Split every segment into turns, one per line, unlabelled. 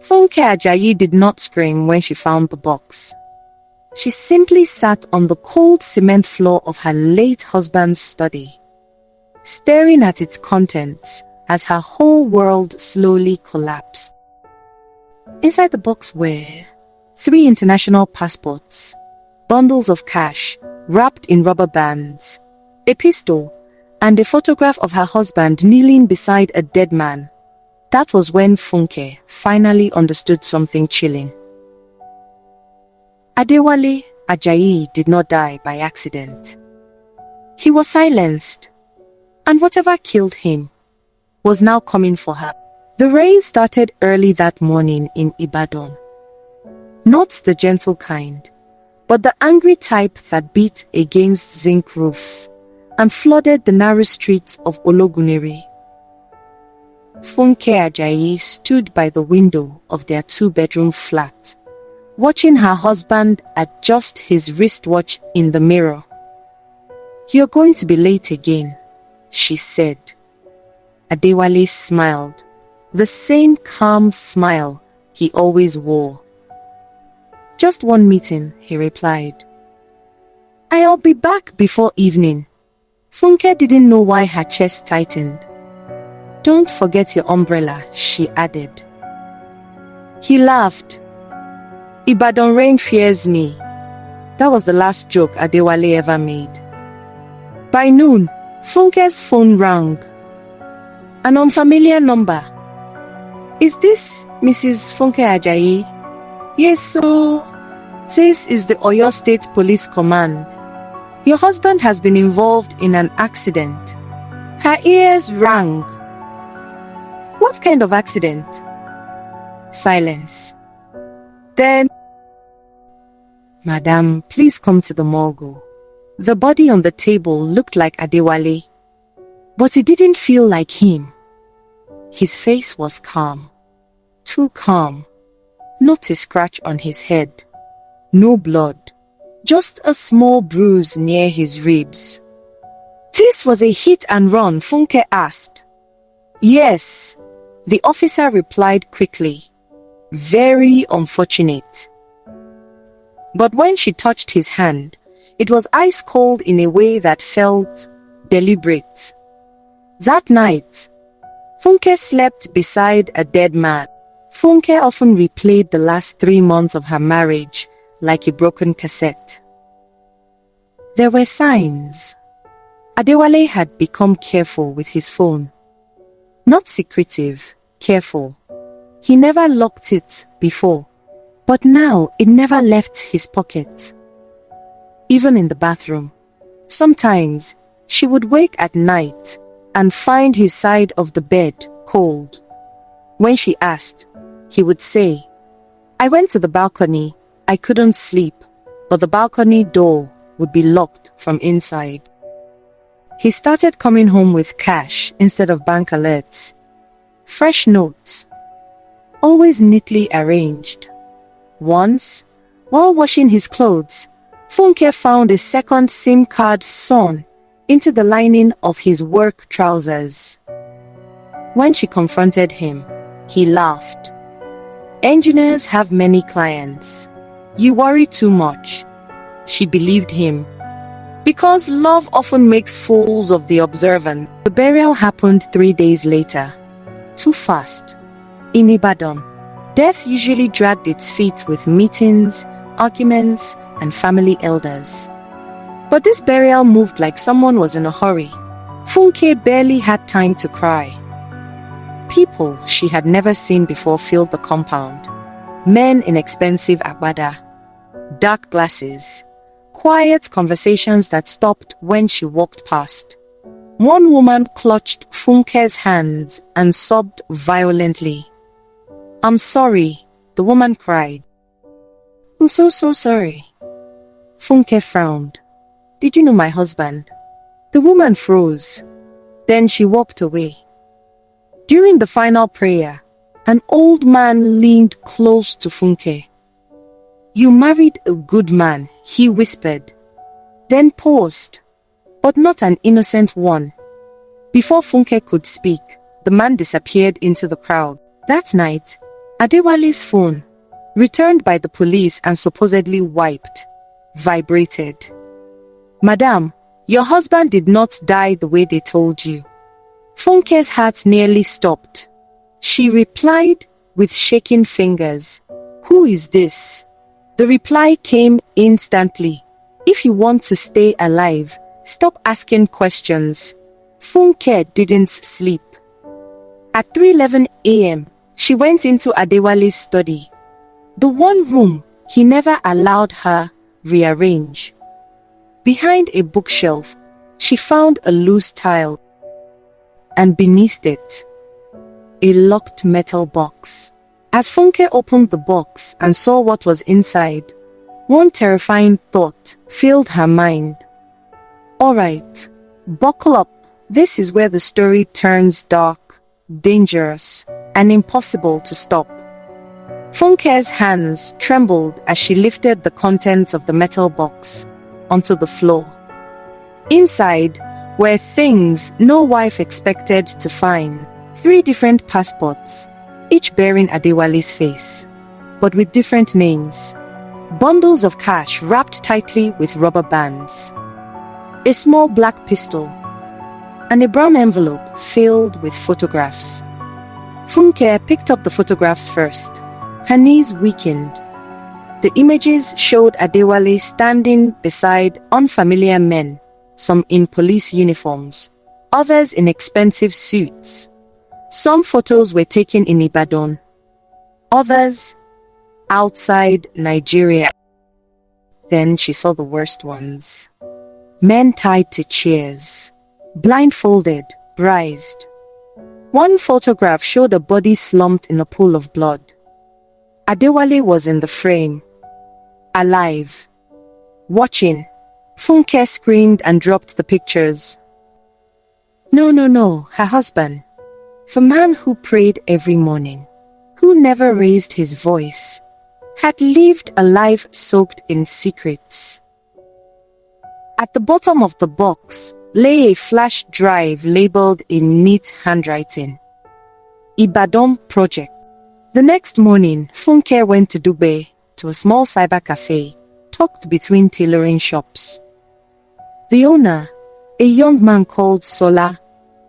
Funke Ajayi did not scream when she found the box. She simply sat on the cold cement floor of her late husband's study, staring at its contents as her whole world slowly collapsed. Inside the box were 3 international passports, bundles of cash wrapped in rubber bands, a pistol, and a photograph of her husband kneeling beside a dead man. That was when Funke finally understood something chilling. Adewale Ajayi did not die by accident. He was silenced, and whatever killed him was now coming for her. The rain started early that morning in Ibadan. Not the gentle kind, but the angry type that beat against zinc roofs and flooded the narrow streets of Ologunere. Funke Ajayi stood by the window of their 2-bedroom flat, watching her husband adjust his wristwatch in the mirror. "You're going to be late again," she said. Adewale smiled, the same calm smile he always wore. "Just one meeting," he replied. "I'll be back before evening." Funke didn't know why her chest tightened. "Don't forget your umbrella," she added. He laughed. "Ibadan rain fears me." That was the last joke Adewale ever made. By noon, Funke's phone rang. An unfamiliar number. "Is this Mrs. Funke Ajayi?" "Yes, so this is the Oyo State Police Command. Your husband has been involved in an accident." Her ears rang. "What kind of accident?" Silence. Then, "Madam, please come to the morgue." The body on the table looked like Adewale, but it didn't feel like him. His face was calm. Too calm. Not a scratch on his head. No blood. Just a small bruise near his ribs. "This was a hit and run?" Funke asked. "Yes," the officer replied quickly. "Very unfortunate." But when she touched his hand, it was ice cold in a way that felt deliberate. That night, Funke slept beside a dead man. Funke often replayed the last 3 months of her marriage like a broken cassette. There were signs. Adewale had become careful with his phone. Not secretive, careful. He never locked it before, but now it never left his pocket. Even in the bathroom. Sometimes she would wake at night and find his side of the bed cold. When she asked, he would say, "I went to the balcony. I couldn't sleep, but the balcony door would be locked from inside." He started coming home with cash instead of bank alerts. Fresh notes, always neatly arranged. Once, while washing his clothes, Funke found a second SIM card sewn into the lining of his work trousers. When she confronted him, he laughed. "Engineers have many clients. You worry too much." She believed him. Because love often makes fools of the observant. The burial happened 3 days later. Too fast. In Ibadan, death usually dragged its feet with meetings, arguments, and family elders. But this burial moved like someone was in a hurry. Funke barely had time to cry. People she had never seen before filled the compound. Men in expensive agbada, dark glasses, quiet conversations that stopped when she walked past. One woman clutched Funke's hands and sobbed violently. "I'm sorry," the woman cried. "I'm so sorry." Funke frowned. "Did you know my husband?" The woman froze. Then she walked away. During the final prayer, an old man leaned close to Funke. "You married a good man," he whispered, then paused, but not an innocent one. Before Funke could speak, the man disappeared into the crowd. That night, Adewale's phone, returned by the police and supposedly wiped, vibrated. "Madam, your husband did not die the way they told you." Funke's heart nearly stopped. She replied with shaking fingers, "Who is this?" The reply came instantly. "If you want to stay alive, stop asking questions." Funke didn't sleep. At 3:11 a.m., she went into Adewale's study. The one room he never allowed her rearrange. Behind a bookshelf, she found a loose tile, and beneath it, a locked metal box. As Funke opened the box and saw what was inside, one terrifying thought filled her mind. "All right, buckle up. This is where the story turns dark, dangerous, and impossible to stop." Funke's hands trembled as she lifted the contents of the metal box onto the floor. Inside were things no wife expected to find. 3 different passports, each bearing Adewale's face, but with different names. Bundles of cash wrapped tightly with rubber bands. A small black pistol, and a brown envelope filled with photographs. Funke picked up the photographs first. Her knees weakened. The images showed Adewale standing beside unfamiliar men, some in police uniforms, others in expensive suits. Some photos were taken in Ibadan, others outside Nigeria. Then she saw the worst ones. Men tied to chairs, blindfolded, brised. One photograph showed a body slumped in a pool of blood. Adewale was in the frame, alive, watching. Funke screamed and dropped the pictures. No, her husband. The man who prayed every morning, who never raised his voice, had lived a life soaked in secrets. At the bottom of the box lay a flash drive labeled in neat handwriting, Ibadan Project. The next morning, Funke went to Dubai, to a small cyber cafe, tucked between tailoring shops. The owner, a young man called Sola,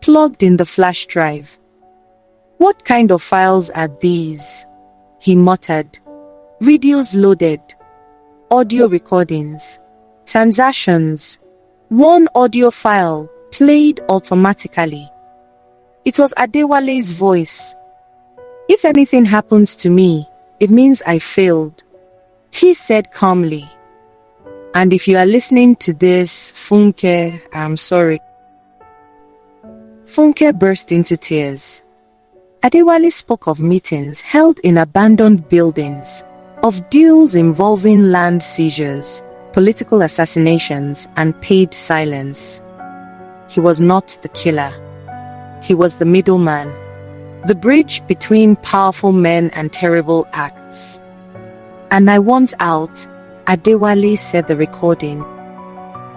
plugged in the flash drive. "What kind of files are these?" he muttered. "Videos loaded, audio recordings, transactions." One audio file played automatically. It was Adewale's voice. "If anything happens to me, it means I failed," he said calmly. "And if you are listening to this, Funke, I'm sorry." Funke burst into tears. Adewale spoke of meetings held in abandoned buildings, of deals involving land seizures, political assassinations, and paid silence. He was not the killer. He was the middleman, the bridge between powerful men and terrible acts. "And I want out," Adewale said the recording.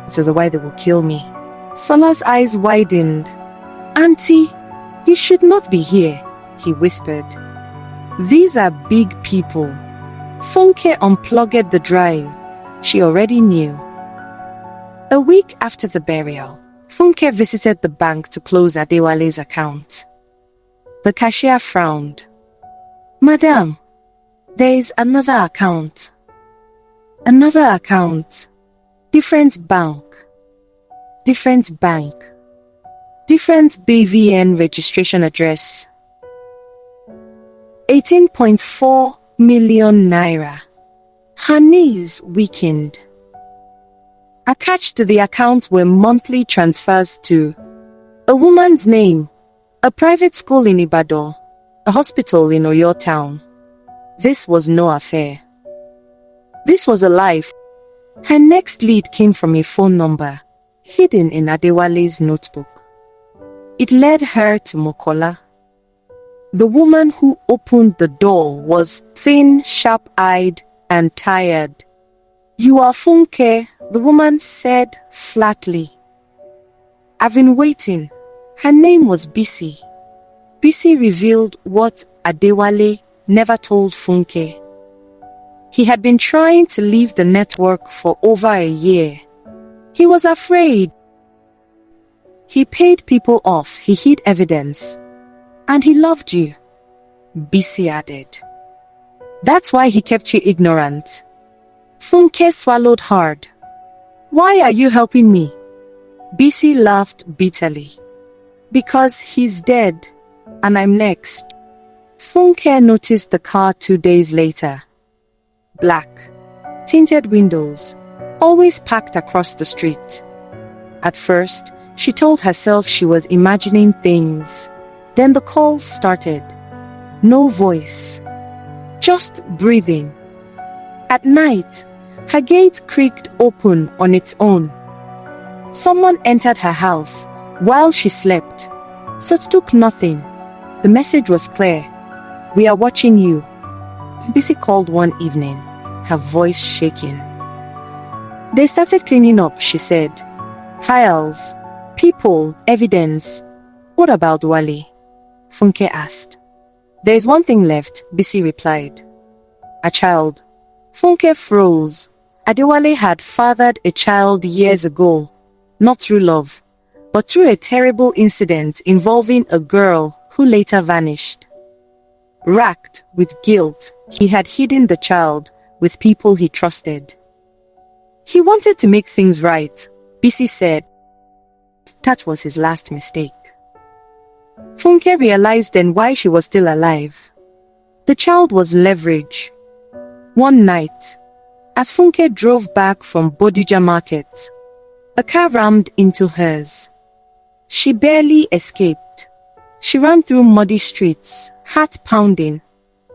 "It was why they will kill me." Sola's eyes widened. "Auntie, you should not be here," he whispered. "These are big people." Funke unplugged the drive. She already knew. A week after the burial, Funke visited the bank to close Adewale's account. The cashier frowned. "Madam, there is another account. Another account. Different bank. Different bank. Different BVN registration address. 18.4 million naira. Her knees weakened. Attached to the account were monthly transfers to a woman's name, a private school in Ibadan, a hospital in Oyo town. This was no affair. This was a life. Her next lead came from a phone number hidden in Adewale's notebook. It led her to Mokola. The woman who opened the door was thin, sharp-eyed, and tired. "You are Funke," the woman said flatly. "I've been waiting." Her name was Bisi. Bisi revealed what Adewale never told Funke. He had been trying to leave the network for over a year. He was afraid. He paid people off, he hid evidence. And he loved you, Bisi added. That's why he kept you ignorant. Funke swallowed hard. Why are you helping me? Bisi laughed bitterly. Because he's dead, and I'm next. Funke noticed the car 2 days later. Black, tinted windows, always parked across the street. At first, she told herself she was imagining things. Then the calls started. No voice, just breathing. At night, her gate creaked open on its own. Someone entered her house while she slept, so it took nothing. The message was clear. We are watching you. Bisi called one evening, her voice shaking. They started cleaning up, she said. Files, people, evidence. What about Wale? Funke asked. There is one thing left, Bisi replied. A child. Funke froze. Adewale had fathered a child years ago, not through love, but through a terrible incident involving a girl who later vanished. Racked with guilt, he had hidden the child with people he trusted. He wanted to make things right, Bisi said. That was his last mistake. Funke realized then why she was still alive. The child was leverage. One night, as Funke drove back from Bodija Market, a car rammed into hers. She barely escaped. She ran through muddy streets, heart pounding,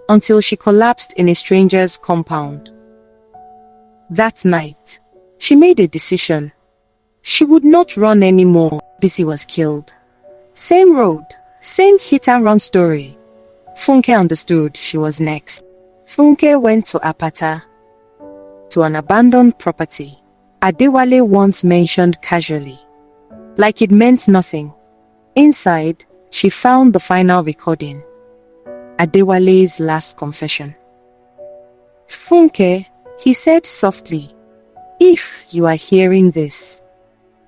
until she collapsed in a stranger's compound. That night, she made a decision. She would not run anymore. Bisi was killed. Same road, same hit-and-run story. Funke understood she was next. Funke went to Apata, to an abandoned property Adewale once mentioned casually, like it meant nothing. Inside, she found the final recording, Adewale's last confession. Funke, he said softly, if you are hearing this,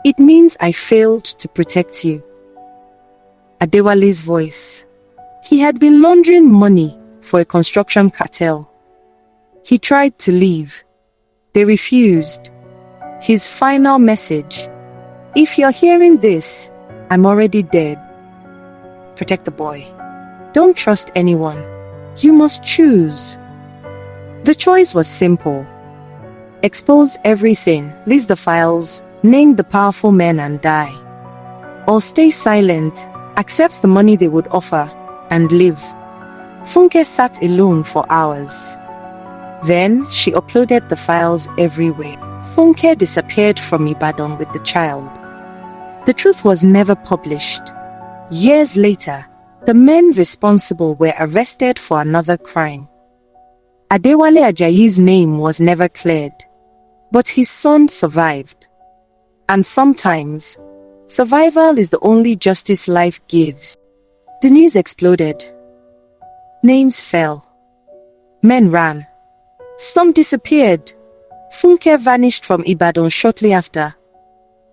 it means I failed to protect you. Adewale's voice. He had been laundering money for a construction cartel. He tried to leave. They refused. His final message. If you're hearing this, I'm already dead. Protect the boy. Don't trust anyone. You must choose. The choice was simple. Expose everything, list the files, name the powerful men and die. Or stay silent, accept the money they would offer, and live. Funke sat alone for hours. Then she uploaded the files everywhere. Funke disappeared from Ibadan with the child. The truth was never published. Years later, the men responsible were arrested for another crime. Adewale Ajayi's name was never cleared, but his son survived. And sometimes, survival is the only justice life gives. The news exploded. Names fell. Men ran. Some disappeared. Funke vanished from Ibadan shortly after.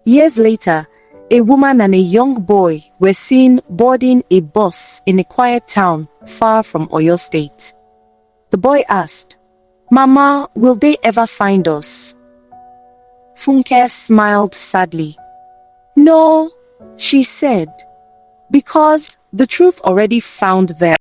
Years later, a woman and a young boy were seen boarding a bus in a quiet town far from Oyo State. The boy asked, "Mama, will they ever find us?" Funke smiled sadly. "No," she said, "because the truth already found them."